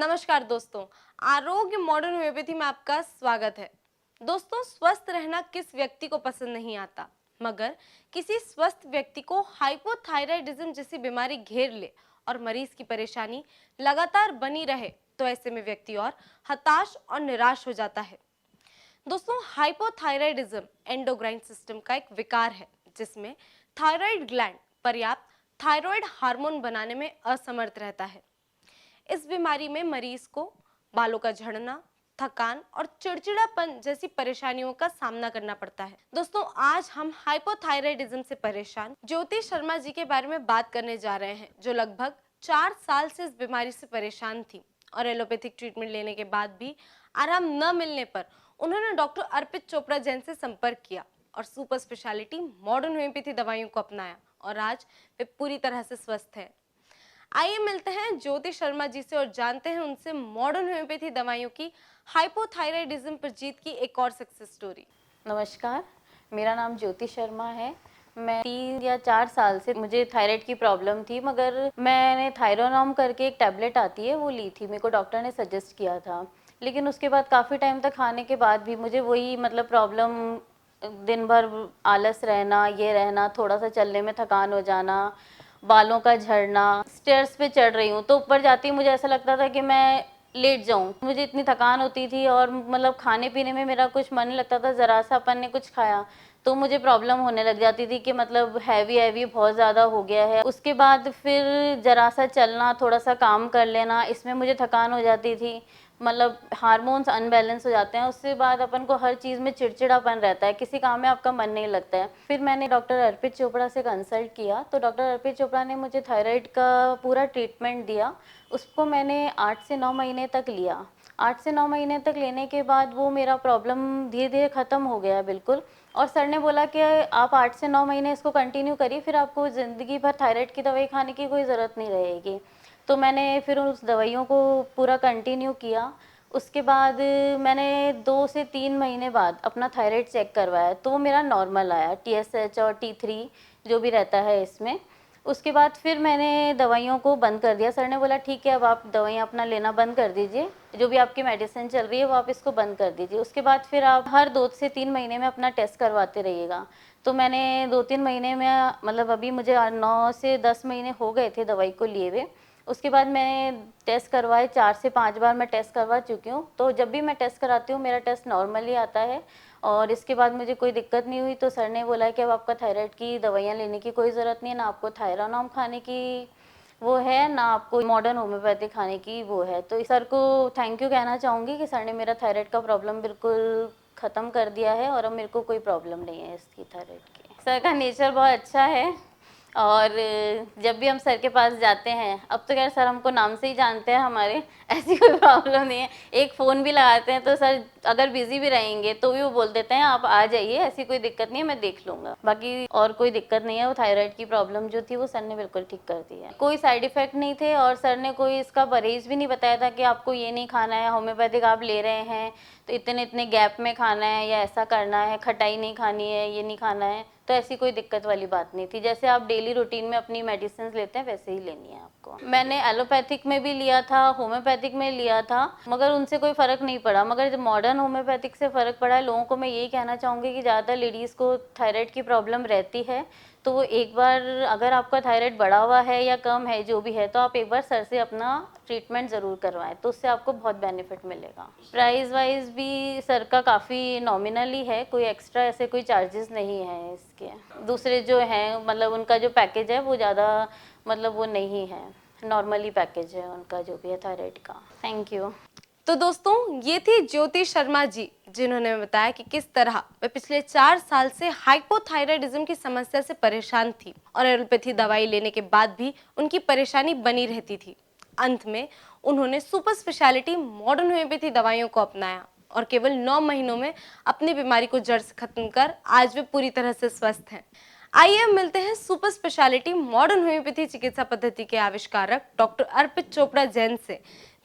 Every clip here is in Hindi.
नमस्कार दोस्तों, आरोग्य मॉडर्न होम्योपैथी में आपका स्वागत है। दोस्तों, स्वस्थ रहना किस व्यक्ति को पसंद नहीं आता, मगर किसी स्वस्थ व्यक्ति को हाइपोथायराइडिज्म जैसी बीमारी घेर ले और मरीज की परेशानी लगातार बनी रहे तो ऐसे में व्यक्ति और हताश और निराश हो जाता है। दोस्तों, हाइपोथायराइडिज्म एंडोक्राइन सिस्टम का एक विकार है जिसमें थायराइड ग्लैंड पर्याप्त थायराइड हार्मोन बनाने में असमर्थ रहता है। इस बीमारी में मरीज को बालों का झड़ना, थकान और चिड़चिड़ापन जैसी परेशानियों का सामना करना पड़ता है। दोस्तों, आज हम हाइपोथायराइडिज्म से परेशान ज्योति शर्मा जी के बारे में बात करने जा रहे हैं, जो लगभग 4 साल से इस बीमारी से परेशान थी और एलोपैथिक ट्रीटमेंट लेने के बाद भी आराम न मिलने पर उन्होंने डॉक्टर अर्पित चोपड़ा जैन से संपर्क किया और सुपर स्पेशलिटी मॉडर्न होम्योपैथी दवाइयों को अपनाया और आज वे पूरी तरह से स्वस्थ है। आइए मिलते हैं ज्योति शर्मा जी से और जानते हैं उनसे मॉडर्न होम्योपैथी दवाइयों की हाइपोथायराइडिज्म पर जीत की एक और सक्सेस स्टोरी। नमस्कार, मेरा नाम ज्योति शर्मा है। मैं 3 या 4 साल से मुझे थायराइड की प्रॉब्लम थी, मगर मैंने थायरोनॉम करके एक टैबलेट आती है वो ली थी, मेरे को डॉक्टर ने सजेस्ट किया था। लेकिन उसके बाद काफ़ी टाइम तक खाने के बाद भी मुझे वही प्रॉब्लम, दिन भर आलस रहना, ये रहना, थोड़ा सा चलने में थकान हो जाना, बालों का झड़ना। स्टेयर्स पे चढ़ रही हूँ तो ऊपर जाती मुझे ऐसा लगता था कि मैं लेट जाऊँ, मुझे इतनी थकान होती थी और खाने पीने में मेरा कुछ मन नहीं लगता था। ज़रा सा अपन ने कुछ खाया तो मुझे प्रॉब्लम होने लग जाती थी कि हैवी बहुत ज़्यादा हो गया है। उसके बाद फिर ज़रा सा चलना, थोड़ा सा काम कर लेना, इसमें मुझे थकान हो जाती थी। हार्मोन्स अनबैलेंस हो जाते हैं। उसके बाद अपन को हर चीज़ में चिड़चिड़ापन रहता है, किसी काम में आपका मन नहीं लगता है। फिर मैंने डॉक्टर अर्पित चोपड़ा से कंसल्ट किया तो डॉक्टर अर्पित चोपड़ा ने मुझे थायराइड का पूरा ट्रीटमेंट दिया। उसको मैंने 8 से 9 महीने तक लिया। 8 से 9 महीने तक लेने के बाद वो मेरा प्रॉब्लम धीरे धीरे ख़त्म हो गया बिल्कुल। और सर ने बोला कि आप 8 से 9 महीने इसको कंटिन्यू करिए, फिर आपको ज़िंदगी भर थायराइड की दवाई खाने की कोई ज़रूरत नहीं रहेगी। तो मैंने फिर उस दवाइयों को पूरा कंटिन्यू किया। उसके बाद मैंने 2 से 3 महीने बाद अपना थायराइड चेक करवाया तो वो मेरा नॉर्मल आया, TSH और T3 जो भी रहता है इसमें। उसके बाद फिर मैंने दवाइयों को बंद कर दिया। सर ने बोला ठीक है, अब आप दवाइयाँ अपना लेना बंद कर दीजिए, जो भी आपकी मेडिसिन चल रही है वो आप इसको बंद कर दीजिए। उसके बाद फिर आप हर 2 से 3 महीने में अपना टेस्ट करवाते रहिएगा। तो मैंने 2-3 महीने में अभी मुझे 9 से 10 महीने हो गए थे दवाई को लिए हुए। उसके बाद मैंने टेस्ट करवाए, 4 से 5 बार मैं टेस्ट करवा चुकी हूँ। तो जब भी मैं टेस्ट कराती हूँ मेरा टेस्ट नॉर्मल ही आता है और इसके बाद मुझे कोई दिक्कत नहीं हुई। तो सर ने बोला कि अब आपका थायराइड की दवाइयाँ लेने की कोई ज़रूरत नहीं है, ना आपको थायरोनॉम खाने की वो है, ना आपको मॉडर्न होम्योपैथी खाने की वो है। तो सर को थैंक यू कहना चाहूँगी कि सर ने मेरा थायराइड का प्रॉब्लम बिल्कुल ख़त्म कर दिया है और अब मेरे को कोई प्रॉब्लम नहीं है इसकी थायराइड की। सर का नेचर बहुत अच्छा है और जब भी हम सर के पास जाते हैं, अब तो खैर सर हमको नाम से ही जानते हैं हमारे, ऐसी कोई प्रॉब्लम नहीं है। एक फ़ोन भी लगाते हैं तो सर अगर बिज़ी भी रहेंगे तो भी वो बोल देते हैं आप आ जाइए, ऐसी कोई दिक्कत नहीं है, मैं देख लूँगा। बाकी और कोई दिक्कत नहीं है। वो थायराइड की प्रॉब्लम जो थी वो सर ने बिल्कुल ठीक कर दी है। कोई साइड इफ़ेक्ट नहीं थे और सर ने कोई इसका परहेज़ भी नहीं बताया था कि आपको ये नहीं खाना है, होम्योपैथिक आप ले रहे हैं तो इतने इतने गैप में खाना है या ऐसा करना है, खटाई नहीं खानी है, ये नहीं खाना है। तो ऐसी कोई दिक्कत वाली बात नहीं थी। जैसे आप डेली रूटीन में अपनी मेडिसिन लेते हैं वैसे ही लेनी है आपको। मैंने एलोपैथिक में भी लिया था, होम्योपैथिक में लिया था, मगर उनसे कोई फ़र्क नहीं पड़ा। मगर जब मॉडर्न होम्योपैथिक से फ़र्क पड़ा है लोगों को, मैं यही कहना चाहूँगी कि ज़्यादातर लेडीज़ को थायराइड की प्रॉब्लम रहती है तो वो एक बार, अगर आपका थायराइड बढ़ा हुआ है या कम है जो भी है, तो आप एक बार सर से अपना ट्रीटमेंट ज़रूर करवाएं, तो उससे आपको बहुत बेनिफिट मिलेगा। प्राइस वाइज भी सर का काफ़ी नॉमिनल ही है, कोई एक्स्ट्रा ऐसे कोई चार्जेस नहीं है इसके। दूसरे जो हैं उनका जो पैकेज है वो ज़्यादा वो नहीं है, नॉर्मली पैकेज है उनका जो भी है थायराइड का। Thank you. तो दोस्तों, ये थी ज्योति शर्मा जी, जिन्होंने बताया कि किस तरह वे पिछले 4 साल से हाइपोथायराइडिज्म की समस्या से परेशान थी और एलोपैथी दवाई लेने के बाद भी उनकी परेशानी बनी रहती थी। अंत में उन्होंने सुपर स्पेशलिटी मॉडर्न होम्योपैथी दवाइयों को अपनाया और केवल 9 महीनों में अपनी बीमारी को जड़ से खत्म कर आज वे पूरी तरह से स्वस्थ हैं। आइए मिलते हैं सुपर स्पेशलिटी मॉडर्न होम्योपैथी चिकित्सा पद्धति के आविष्कारक डॉक्टर अर्पित चोपड़ा जैन से,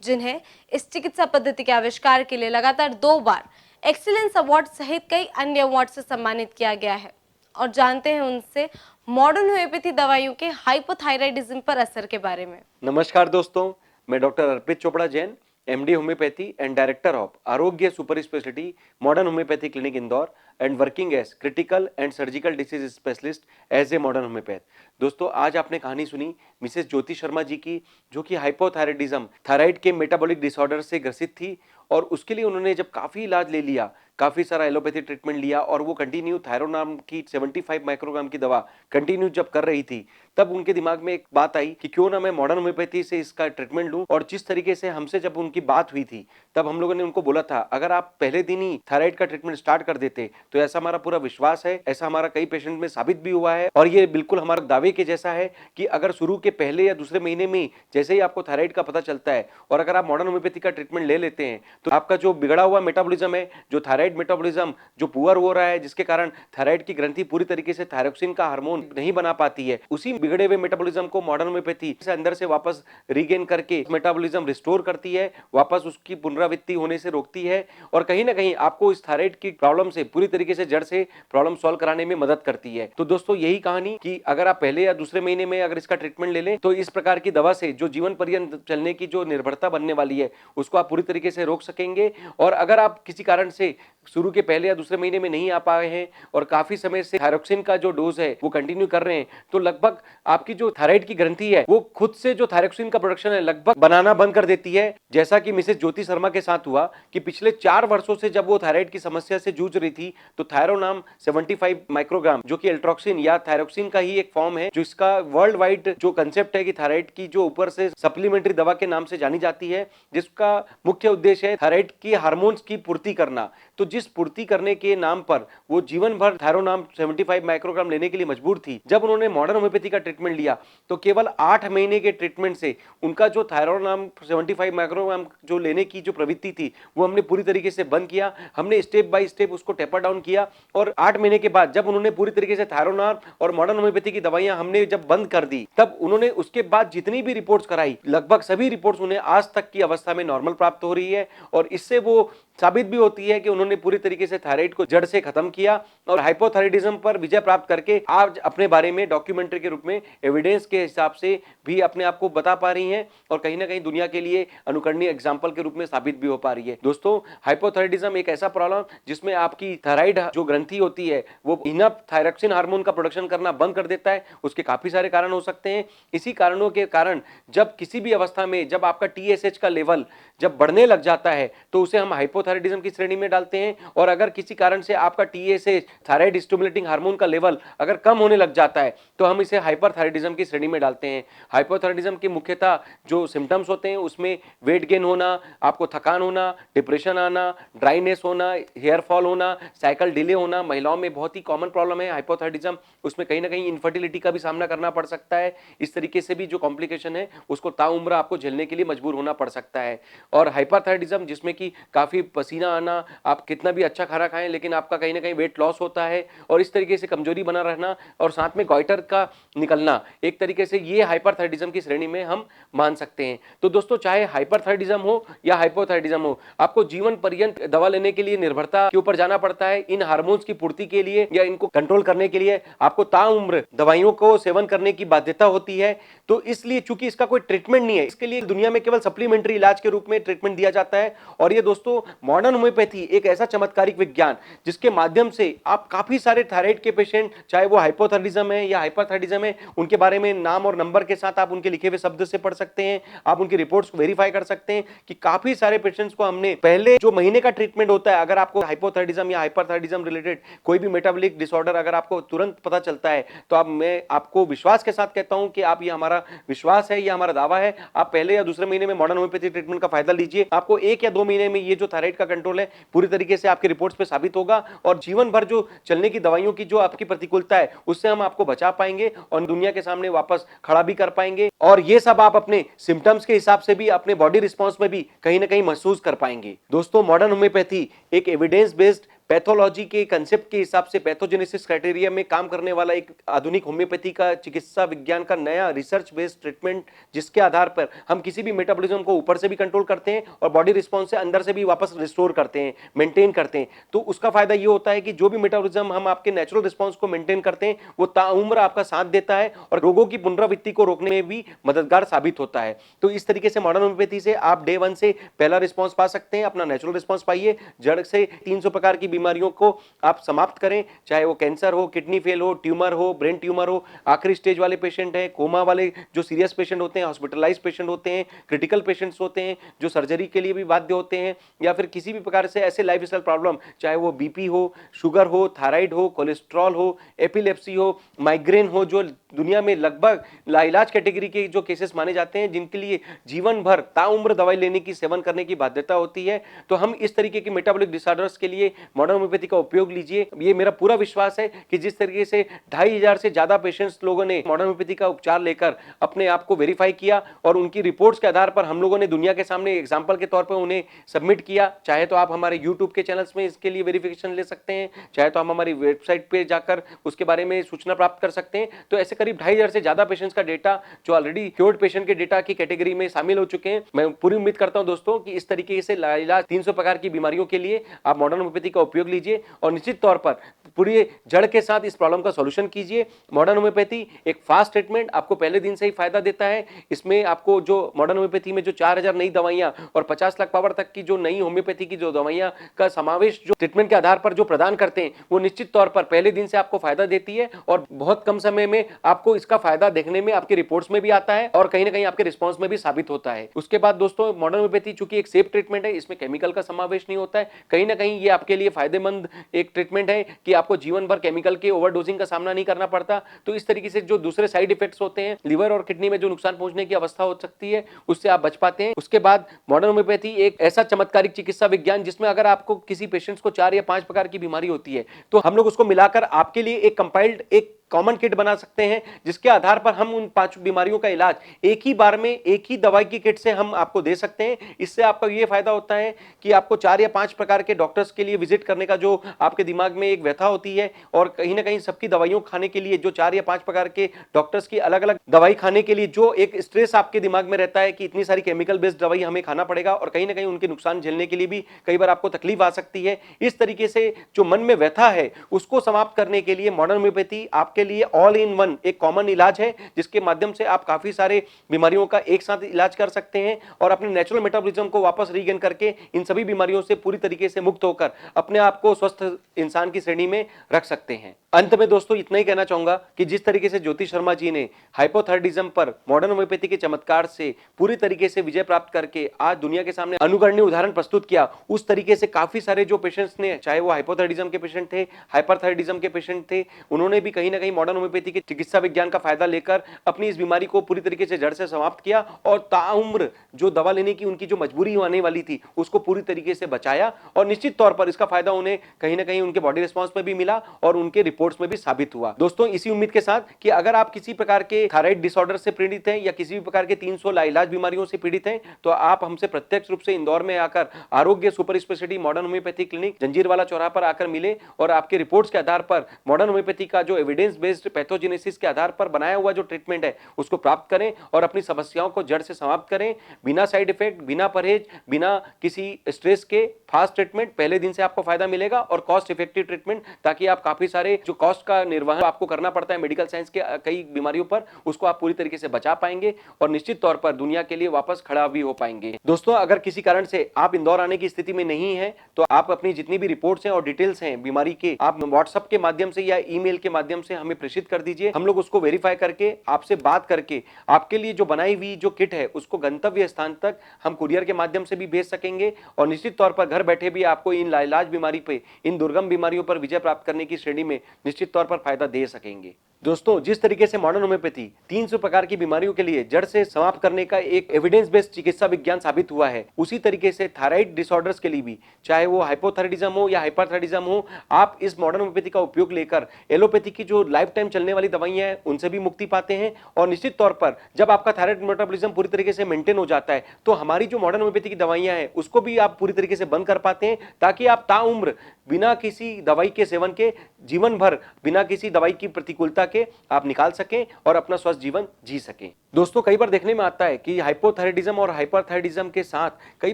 जिन्हें इस चिकित्सा पद्धति के आविष्कार के लिए लगातार 2 बार एक्सीलेंस अवार्ड सहित कई अन्य अवार्ड से सम्मानित किया गया है, और जानते हैं उनसे मॉडर्न होम्योपैथी दवाइयों के हाइपोथायराइडिज्म पर असर के बारे में। नमस्कार दोस्तों, मैं doctor Arpit Chopra Jain MD homeopathy and director of Arogya super speciality modern homeopathy clinic Indore and working as critical and surgical disease specialist as a modern homeopath. दोस्तों, आज आपने कहानी सुनी मिसेस ज्योति शर्मा जी की, जो कि हाइपोथायराइडिज्म, थायराइड के मेटाबॉलिक डिसऑर्डर से ग्रसित थी और उसके लिए उन्होंने जब काफ़ी इलाज ले लिया, काफ़ी सारा एलोपैथी ट्रीटमेंट लिया और वो कंटिन्यू थायरो नाम की 75 माइक्रोग्राम की दवा कंटिन्यू जब कर रही थी, तब उनके दिमाग में एक बात आई कि क्यों ना मैं मॉडर्न होम्योपैथी से इसका ट्रीटमेंट लूं। और जिस तरीके से हमसे जब उनकी बात हुई थी, तब हम लोगों ने उनको बोला था, अगर आप पहले दिन ही थायराइड का ट्रीटमेंट स्टार्ट कर देते तो ऐसा हमारा पूरा विश्वास है, ऐसा हमारा कई पेशेंट में साबित भी हुआ है और ये बिल्कुल हमारा दावे के जैसा है कि अगर शुरू के पहले या दूसरे महीने में जैसे ही आपको थायराइड का पता चलता है और अगर आप मॉडर्न होम्योपैथी का ट्रीटमेंट ले लेते हैं, तो आपका जो बिगड़ा हुआ मेटाबॉलिज्म है, जो थायराइड मेटाबॉलिज्म जो पुअर हो रहा है, जिसके कारण थायराइड की ग्रंथि पूरी तरीके से थायरोक्सिन का हार्मोन नहीं बना पाती है, उसी बिगड़े हुए मेटाबॉलिज्म को मॉडर्न होम्योपैथी से अंदर से वापस रीगेन करके मेटाबॉलिज्म रिस्टोर करती है, वापस उसकी पुनरावृत्ति होने से रोकती है और कहीं ना कहीं आपको इस थायराइड की प्रॉब्लम से पूरी तरीके से जड़ से प्रॉब्लम सॉल्व कराने में मदद करती है। तो दोस्तों, यही कहानी कि अगर आप पहले या दूसरे महीने में अगर इसका ट्रीटमेंट ले लें, तो इस प्रकार की दवा से जो जीवन पर्यंत चलने की जो निर्भरता बनने वाली है, उसको आप पूरी तरीके से रोक सकेंगे। और अगर आप किसी कारण से शुरू के पहले या दूसरे महीने में नहीं आ पाए हैं और काफी समय से थायरोक्सिन का जो डोज है वो कंटिन्यू कर रहे हैं, तो लगभग आपकी जो थायराइड की ग्रंथि है वो खुद से जो थायरोक्सिन का प्रोडक्शन है लगभग बनाना बंद कर देती है। जैसा कि मिसेस ज्योति शर्मा के साथ हुआ कि पिछले 4 वर्षों से जब वो थायराइड की समस्या से जूझ रही थी, तो थायरोनाम 75 माइक्रोग्राम, जो कि एल्ट्रोक्सिन या थायरोक्सिन का ही एक फॉर्म है, जो इसका वर्ल्ड वाइड जो कंसेप्ट है कि थायराइड की जो ऊपर से सप्लीमेंट्री दवा के नाम से जानी जाती है, जिसका मुख्य उद्देश्य है थायराइड की हार्मोन्स की पूर्ति करना। तो जिस पूर्ति करने के नाम पर वो जीवन भर थायरोनाम 75 माइक्रोग्राम लेने के लिए मजबूर थी, जब उन्होंने मॉडर्न होम्योपैथी का ट्रीटमेंट लिया तो केवल 8 महीने के ट्रीटमेंट से उनका जो थायरोनाम 75 माइक्रोग्राम जो लेने की जो प्रवृत्ति थी वो हमने पूरी तरीके से बंद किया। हमने स्टेप बाय स्टेप उसको टेपर डाउन किया और 8 महीने के बाद जब उन्होंने पूरी तरीके से थायरोनाम और मॉडर्न होम्योपैथी की दवाइयां हमने जब बंद कर दी, तब उन्होंने उसके बाद जितनी भी रिपोर्ट्स कराई, लगभग सभी रिपोर्ट्स उन्हें आज तक की अवस्था में नॉर्मल प्राप्त हो रही है और इससे वो साबित भी होती है कि उन्होंने पूरी तरीके से थायराइड को जड़ से खत्म किया और हाइपोथायराइडिज्म पर विजय प्राप्त करके आज अपने बारे में डॉक्यूमेंट्री के रूप में एविडेंस के हिसाब से भी अपने आप को बता पा रही हैं और कहीं ना कहीं दुनिया के लिए अनुकरणीय एग्जाम्पल के रूप में साबित भी हो पा रही है। दोस्तों, हाइपोथायराइडिज्म एक ऐसा प्रॉब्लम जिसमें आपकी थायराइड जो ग्रंथि होती है वो इनफ थायरोक्सिन हार्मोन का प्रोडक्शन करना बंद कर देता है। उसके काफी सारे कारण हो सकते हैं। इसी कारणों के कारण जब किसी भी अवस्था में जब आपका TSH का लेवल जब बढ़ने लग जाता है तो उसे हम हाइपोथायराइडिज्म की श्रेणी में डालते हैं। और अगर किसी कारण से आपका TSH थायराइड स्टिमुलेटिंग हार्मोन का लेवल अगर कम होने लग जाता है तो हम इसे हाइपरथायराइडिज्म की श्रेणी में डालते हैं। हाइपोथायराइडिज्म की मुख्यतः जो सिम्टम्स होते हैं उसमें वेट गेन होना, आपको थकान होना, डिप्रेशन आना, ड्राइनेस होना, हेयर फॉल होना, साइकिल डिले होना। महिलाओं में बहुत ही कॉमन प्रॉब्लम है हाइपोथायराइडिज्म। उसमें कहीं ना कहीं इनफर्टिलिटी का भी सामना करना पड़ सकता है। इस तरीके से भी जो कॉम्प्लिकेशन है उसको ताउम्र आपको झेलने के लिए मजबूर होना पड़ सकता है। और हाइपरथायराइडिज्म जिसमें कि काफी पसीना आना, आप कितना भी अच्छा खाना खाएं लेकिन आपका कहीं ना कहीं वेट लॉस होता है और इस तरीके से कमजोरी बना रहना और साथ में गॉइटर का निकलना, एक तरीके से ये हाइपरथायराइडिज्म की श्रेणी में हम मान सकते हैं। तो दोस्तों, चाहे हाइपरथायराइडिज्म हो या हाइपोथायराइडिज्म हो, आपको जीवन पर्यंत दवा लेने के लिए निर्भरता के ऊपर जाना पड़ता है। इन हार्मोन्स की पूर्ति के लिए या इनको कंट्रोल करने के लिए आपको ताउम्र दवाइयों को सेवन करने की बाध्यता होती है। तो इसलिए चूंकि इसका कोई ट्रीटमेंट नहीं है, इसके लिए दुनिया में केवल सप्लीमेंट्री इलाज के रूप में ट्रीटमेंट दिया जाता है। और ये दोस्तों, मॉडर्न होम्योपैथी एक ऐसा चमत्कारिक विज्ञान जिसके माध्यम से आप काफी सारे थायराइड के पेशेंट, चाहे वो हाइपोथायराइडिज्म है या हाइपरथायराइडिज्म है, उनके बारे में नाम और नंबर के साथ आप उनके लिखे हुए शब्द से पढ़ सकते हैं। आप उनकी रिपोर्ट्स को वेरीफाई कर सकते हैं कि काफी सारे पेशेंट्स को हमने पहले जो महीने का ट्रीटमेंट होता है, अगर आपको हाइपोथायराइडिज्म या हाइपरथायराइडिज्म रिलेटेड कोई भी मेटाबॉलिक डिसऑर्डर अगर आपको तुरंत पता चलता है, तो अब मैं आपको विश्वास के साथ कहता हूं कि आप, ये हमारा विश्वास है, ये हमारा दावा है, आप पहले या दूसरे महीने में मॉडर्न होम्योपैथी ट्रीटमेंट का फायदा लीजिए। आपको 1 या 2 महीने में ये जो थायराइड का कंट्रोल है पूरी तरीके से आपके रिपोर्ट्स पे साबित होगा और जीवन भर जो चलने की दवाइयों की जो आपकी प्रतिकूलता है उससे हम आपको बचा पाएंगे और दुनिया के सामने वापस खड़ा भी कर पाएंगे। और ये सब आप अपने सिम्टम्स के हिसाब से भी, अपने बॉडी रिस्पॉन्स में भी कहीं ना कहीं महसूस कर पाएंगे। दोस्तों, मॉडर्न होम्योपैथी एक एविडेंस बेस्ड पैथोलॉजी के कंसेप्ट के हिसाब से पैथोजेनेसिस क्राइटेरिया में काम करने वाला एक आधुनिक होम्योपैथी का चिकित्सा विज्ञान का नया रिसर्च बेस्ड ट्रीटमेंट, जिसके आधार पर हम किसी भी मेटाबॉलिज्म को ऊपर से भी कंट्रोल करते हैं और बॉडी रिस्पॉन्स से अंदर से भी वापस रिस्टोर करते हैं, मेंटेन करते हैं। तो उसका फायदा ये होता है कि जो भी मेटाबॉलिज्म हम आपके नेचुरल रिस्पॉन्स को मेंटेन करते हैं वो ताउम्र आपका साथ देता है और रोगों की पुनरावृत्ति को रोकने में भी मददगार साबित होता है। तो इस तरीके से मॉडर्न होम्योपैथी से आप डे 1 से पहला रिस्पॉन्स पा सकते हैं, अपना नेचुरल रिस्पॉन्स पाइए, जड़ से 300 प्रकार की बीमारियों को आप समाप्त करें, चाहे वो कैंसर हो, किडनी फेल हो, ट्यूमर हो, ब्रेन ट्यूमर हो, आखिरी स्टेज वाले पेशेंट है, कोमा वाले जो सीरियस पेशेंट होते हैं, हॉस्पिटलाइज पेशेंट होते हैं, क्रिटिकल पेशेंट्स होते हैं जो सर्जरी के लिए भी बाध्य होते हैं, या फिर किसी भी प्रकार से ऐसे लाइफस्टाइल प्रॉब्लम, चाहे वो बीपी हो, शुगर हो, थायराइड हो, कोलेस्ट्रॉल हो, एपिलेप्सी हो, माइग्रेन हो, जो दुनिया में लगभग लाइलाज कैटेगरी के जो केसेस माने जाते हैं, जिनके लिए जीवन भर ताउम्र दवाई लेने की, सेवन करने की बाध्यता होती है। तो हम इस तरीके की मेटाबॉलिक डिसऑर्डर्स के लिए मॉडर्न होम्योपैथी का उपयोग लीजिए। ये मेरा पूरा विश्वास है कि जिस तरीके से 2500 से ज्यादा पेशेंट्स लोगों ने मॉडर्न होम्योपैथी का उपचार लेकर अपने आप को वेरीफाई किया और उनकी रिपोर्ट्स के आधार पर हम लोगों ने दुनिया के सामने एग्जाम्पल के तौर पर उन्हें सबमिट किया। चाहे तो आप हमारे यूट्यूब के चैनल्स में इसके लिए वेरिफिकेशन ले सकते हैं, चाहे तो हम हमारी वेबसाइट पे जाकर उसके बारे में सूचना प्राप्त कर सकते हैं। तो ऐसे करीब 2500 से ज्यादा पेशेंट्स का डेटा जो ऑलरेडी क्योर्ड पेशेंट के डेटा की कैटेगरी में शामिल हो चुके हैं। मैं पूरी उम्मीद करता हूं दोस्तों कि इस तरीके से लाइलाज 300 प्रकार की बीमारियों के लिए आप मॉडर्न होम्योपैथी का उपयोग लीजिए और निश्चित तौर पर पूरी जड़ के साथ इस प्रॉब्लम का सॉल्यूशन कीजिए। मॉडर्न होम्योपैथी एक फास्ट ट्रीटमेंट, आपको पहले दिन से ही फायदा देता है। इसमें आपको जो मॉडर्न होम्योपैथी में जो 4000 नई दवाइयां और 50 लाख पावर तक की जो नई होम्योपैथी की जो दवाइयां का समावेश जो ट्रीटमेंट के आधार पर जो प्रदान करते हैं, वो निश्चित तौर पर पहले दिन से आपको फायदा देती है और बहुत कम समय में आपको इसका फायदा देखने में आपकी रिपोर्ट्स में भी आता है और कहीं ना कहीं आपके रिस्पॉन्स में भी साबित होता है। उसके बाद दोस्तों मॉडर्न होम्योपैथी चूंकि एक सेफ ट्रीटमेंट है, इसमें केमिकल का समावेश नहीं होता है, कहीं ना कहीं ये आपके लिए फायदेमंद एक ट्रीटमेंट है कि आपको जीवन भर केमिकल के ओवरडोजिंग का सामना नहीं करना पड़ता। तो इस तरीके से जो दूसरे साइड इफेक्ट्स होते हैं, लिवर और किडनी में जो नुकसान पहुंचने की अवस्था हो सकती है, उससे आप बच पाते हैं। उसके बाद मॉडर्न होम्योपैथी एक ऐसा चमत्कारिक चिकित्सा विज्ञान जिसमें अगर आपको किसी पेशेंट्स को 4 या 5 प्रकार की बीमारी होती है तो हम लोग उसको मिलाकर आपके लिए एक कंपाइल्ड एक कॉमन किट बना सकते हैं, जिसके आधार पर हम उन 5 बीमारियों का इलाज एक ही बार में एक ही दवाई की किट से हम आपको दे सकते हैं। इससे आपका ये फायदा होता है कि आपको 4 या 5 प्रकार के डॉक्टर्स के लिए विजिट करने का जो आपके दिमाग में एक व्यथा होती है और कहीं ना कहीं सबकी दवाइयों खाने के लिए जो 4 या 5 प्रकार के डॉक्टर्स की अलग अलग दवाई खाने के लिए जो एक स्ट्रेस आपके दिमाग में रहता है कि इतनी सारी केमिकल बेस्ड दवाई हमें खाना पड़ेगा और कहीं ना कहीं उनके नुकसान झेलने के लिए भी कई बार आपको तकलीफ आ सकती है। इस तरीके से जो मन में व्यथा है उसको समाप्त करने के लिए मॉडर्न होम्योपैथी आपके लिए ऑल इन वन एक कॉमन इलाज है, जिसके माध्यम से आप काफी सारे बीमारियों का एक साथ इलाज कर सकते हैं और अपने नेचुरल मेटाबॉलिज्म को वापस रीगेन करके इन सभी बीमारियों से पूरी तरीके से मुक्त होकर अपने आप को स्वस्थ इंसान की श्रेणी में रख सकते हैं। अंत में दोस्तों इतना ही कहना चाहूंगा कि जिस तरीके से ज्योति शर्मा जी ने हाइपोथायराइडिज्म पर मॉडर्न होम्योपैथी के चमत्कार से पूरी तरीके से विजय प्राप्त करके आज दुनिया के सामने अनुकरणीय उदाहरण प्रस्तुत किया, उस तरीके से काफी सारे जो पेशेंट्स ने, चाहे वो हाइपोथायराइडिज्म के पेशेंट थे, हाइपरथायराइडिज्म के पेशेंट थे, उन्होंने भी कहीं ना कहीं मॉडर्न होम्योपैथी के चिकित्सा विज्ञान का फायदा लेकर अपनी इस बीमारी को पूरी तरीके से जड़ से समाप्त किया और ताउम्र जो दवा लेने की उनकी जो मजबूरी आने वाली थी उसको पूरी तरीके से बचाया और निश्चित तौर पर इसका फायदा उन्हें कहीं ना कहीं उनके बॉडी रिस्पॉन्स में भी मिला और उनके रिपोर्ट्स में भी साबित हुआ। दोस्तों इसी उम्मीद के साथ कि अगर आप किसी प्रकार के थायराइड डिसऑर्डर से पीड़ित हैं या किसी भी प्रकार के 300 लाइलाज बीमारियों से पीड़ित हैं तो आप हमसे प्रत्यक्ष रूप से इंदौर में आकर आरोग्य super speciality modern homeopathy clinic Janjirwala चौराहा पर आकर मिले और आपके रिपोर्ट्स के आधार पर मॉडर्न होम्योपैथी का जो एविडेंस बेस्ड पैथोजेनेसिस के आधार पर बनाया हुआ जो ट्रीटमेंट है उसको प्राप्त करें और अपनी समस्याओं को जड़ से समाप्त करें, बिना साइड इफेक्ट, बिना परहेज, बिना किसी स्ट्रेस के। फास्ट ट्रीटमेंट, पहले दिन से आपको फायदा मिलेगा और कॉस्ट इफेक्टिव ट्रीटमेंट, ताकि आप काफी सारे जो कॉस्ट का निर्वहन आपको करना पड़ता है मेडिकल साइंस के कई बीमारियों पर, उसको आप पूरी तरीके से बचा पाएंगे और निश्चित तौर पर दुनिया के लिए वापस खड़ा भी हो पाएंगे। दोस्तों अगर किसी कारण से आप इंदौर आने की स्थिति में नहीं है तो आप अपनी जितनी भी रिपोर्ट्स हैं और डिटेल्स हैं बीमारी के, आप व्हाट्सएप के माध्यम से या ईमेल के माध्यम से हमें प्रेषित कर दीजिए। हम लोग उसको वेरीफाई करके आपसे बात करके आपके लिए जो बनाई हुई जो किट है उसको गंतव्य स्थान तक हम कुरियर के माध्यम से भी भेज सकेंगे और निश्चित तौर पर घर बैठे भी आपको इन लाइलाज बीमारी पे, इन दुर्गम बीमारियों पर विजय प्राप्त करने की श्रेणी में निश्चित तौर पर फायदा दे सकेंगे। दोस्तों जिस तरीके से मॉडर्न होम्योपैथी 300 प्रकार की बीमारियों के लिए जड़ से समाप्त करने का एक एविडेंस बेस्ड चिकित्सा विज्ञान साबित हुआ है, उसी तरीके से थायराइड डिसऑर्डर्स के लिए भी, चाहे वो हाइपोथायराइडिज्म हो या हाइपरथायराइडिज्म हो, आप इस मॉडर्न होम्योपैथी का उपयोग लेकर एलोपैथी की जो लाइफ टाइम चलने वाली दवाइयां हैं उनसे भी मुक्ति पाते हैं और निश्चित तौर पर जब आपका थायराइड मेटाबॉलिज्म पूरी तरीके से मेंटेन हो जाता है तो हमारी जो मॉडर्न होम्योपैथी की दवाइयां हैं उसको भी आप पूरी तरीके से बंद कर पाते हैं, ताकि आप ताउम्र बिना किसी दवाई के सेवन के जीवन भर, बिना किसी दवाई की प्रतिकूलता के आप निकाल सकें और अपना स्वस्थ जीवन जी सकें। दोस्तों, कई बार देखने में आता है कि हाइपोथायराइडिज्म और हाइपरथायराइडिज्म के साथ कई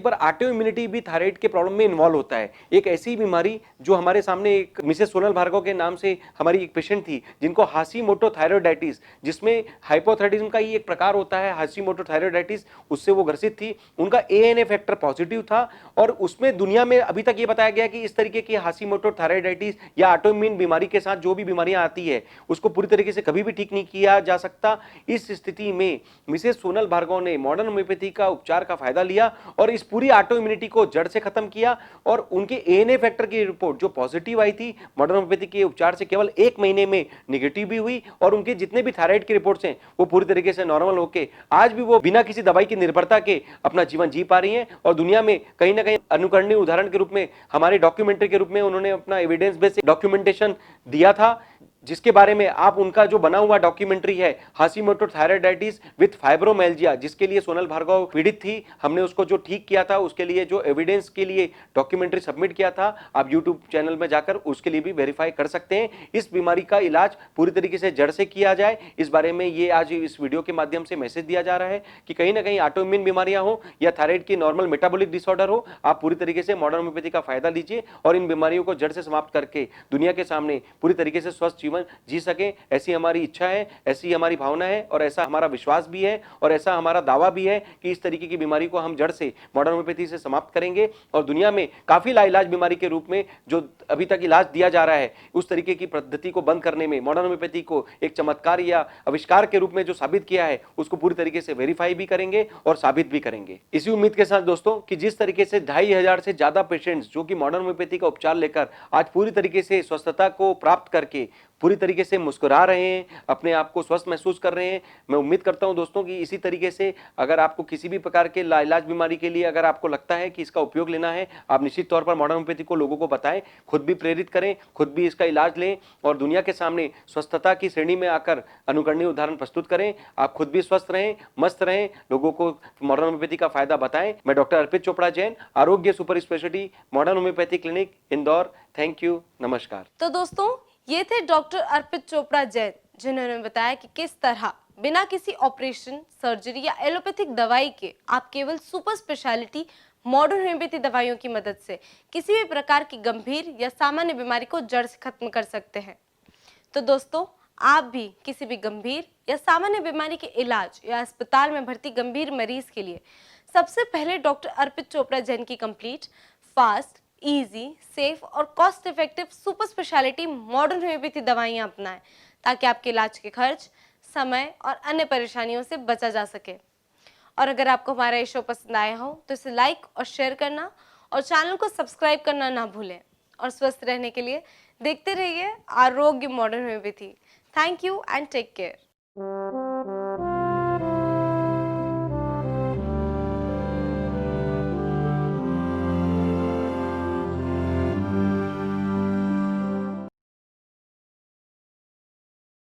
बार ऑटो इम्यूनिटी भी थायराइड के प्रॉब्लम में इन्वॉल्व होता है। एक ऐसी बीमारी जो हमारे सामने एक मिसेस सोनल भार्गव के नाम से हमारी एक पेशेंट थी, जिनको हाशीमोटो थायराइडाइटिस, जिसमें हाइपोथायराइडिज्म का ही एक प्रकार होता है हाशीमोटो थायराइडाइटिस, उससे वो ग्रसित थी। उनका ANA फैक्टर पॉजिटिव था और उसमें दुनिया में अभी तक ये बताया गया कि इस तरीके की हाशीमोटो थायराइडाइटिस या ऑटोइम्यून बीमारी के साथ जो भी बीमारियां आती है उसको पूरी तरीके से कभी भी ठीक नहीं किया जा सकता। इस स्थिति में मिसेस सोनल भार्गव ने मॉडर्न होम्योपैथी का उपचार का फायदा लिया और इस पूरी ऑटो इम्यूनिटी को जड़ से खत्म किया और उनके ANA फैक्टर की रिपोर्ट जो पॉजिटिव आई थी मॉडर्न होम्योपैथी के उपचार से केवल 1 महीने में निगेटिव भी हुई और उनके जितने भी थायराइड की रिपोर्ट्स हैं वो पूरी तरीके से नॉर्मल होके आज भी वो बिना किसी दवाई की निर्भरता के अपना जीवन जी पा रही हैं और दुनिया में कहीं ना कहीं अनुकरणीय उदाहरण के रूप में, हमारे डॉक्यूमेंट्री के रूप में उन्होंने अपना एविडेंस बेस्ड डॉक्यूमेंटेशन दिया था, जिसके बारे में आप उनका जो बना हुआ डॉक्यूमेंट्री है हाशीमोटो थायराइडाइटिस विद फाइब्रोमाइल्जिया, जिसके लिए सोनल भार्गव पीड़ित थी, हमने उसको जो ठीक किया था उसके लिए जो एविडेंस के लिए डॉक्यूमेंट्री सबमिट किया था, आप यूट्यूब चैनल में जाकर उसके लिए भी वेरीफाई कर सकते हैं। इस बीमारी का इलाज पूरी तरीके से जड़ से किया जाए, इस बारे में ये आज इस वीडियो के माध्यम से मैसेज दिया जा रहा है कि कहीं ना कहीं ऑटोइम्यून बीमारियां हो या थायराइड की नॉर्मल मेटाबॉलिक डिसऑर्डर हो, आप पूरी तरीके से मॉडर्न होम्योपैथी का फायदा लीजिए और इन बीमारियों को जड़ से समाप्त करके दुनिया के सामने पूरी तरीके से स्वस्थ जीवन जी सके। ऐसी हमारी इच्छा है, ऐसी हमारी भावना है और ऐसा हमारा विश्वास भी है और ऐसा हमारा दावा भी है कि इस तरीके की बीमारी को हम जड़ से मॉडर्न होम्योपैथी से समाप्त करेंगे और दुनिया में काफी लाइलाज बीमारी के रूप में जो अभी तक इलाज दिया जा रहा है उस तरीके की पद्धति को बंद करने में मॉडर्न होम्योपैथी को एक चमत्कार या आविष्कार के रूप में जो साबित किया है उसको पूरी तरीके से वेरीफाई भी करेंगे और साबित भी करेंगे। इसी उम्मीद के साथ दोस्तों कि जिस तरीके से 2500 से ज्यादा पेशेंट्स जो कि मॉडर्न होम्योपैथी का उपचार लेकर आज पूरी तरीके से स्वस्थता को प्राप्त करके पूरी तरीके से मुस्कुरा रहे हैं, अपने आप को स्वस्थ महसूस कर रहे हैं, मैं उम्मीद करता हूं दोस्तों कि इसी तरीके से अगर आपको किसी भी प्रकार के लाइलाज बीमारी के लिए अगर आपको लगता है कि इसका उपयोग लेना है, आप निश्चित तौर पर मॉडर्न होम्योपैथी को लोगों को बताएं, खुद भी प्रेरित करें, खुद भी इसका इलाज लें और दुनिया के सामने स्वस्थता की श्रेणी में आकर अनुकरणीय उदाहरण प्रस्तुत करें। आप खुद भी स्वस्थ रहें, मस्त रहें, लोगों को मॉडर्न होम्योपैथी का फायदा बताएं। मैं डॉक्टर अर्पित चोपड़ा जैन, आरोग्य super speciality modern homeopathy clinic Indore. Thank you, नमस्कार। तो दोस्तों, ये थे डॉक्टर अर्पित चोपड़ा जैन, जिन्होंने बताया कि किस तरह बिना किसी ऑपरेशन, सर्जरी या एलोपैथिक दवाई के आप केवल सुपर स्पेशलिटी मॉडर्न होम्योपैथी दवाइयों की मदद से किसी भी प्रकार की गंभीर या सामान्य बीमारी को जड़ से खत्म कर सकते हैं। तो दोस्तों, आप भी किसी भी गंभीर या सामान्य बीमारी के इलाज या अस्पताल में भर्ती गंभीर मरीज के लिए सबसे पहले डॉक्टर अर्पित चोपड़ा जैन की कंप्लीट, फास्ट, इजी, सेफ और cost effective super speciality modern homeopathy दवाइयां अपनाएं ताकि आपके इलाज के खर्च, समय और अन्य परेशानियों से बचा जा सके। और अगर आपको हमारा ये शो पसंद आया हो तो इसे लाइक और शेयर करना और चैनल को सब्सक्राइब करना ना भूलें और स्वस्थ रहने के लिए देखते रहिए Arogya modern homeopathy. Thank you and take care.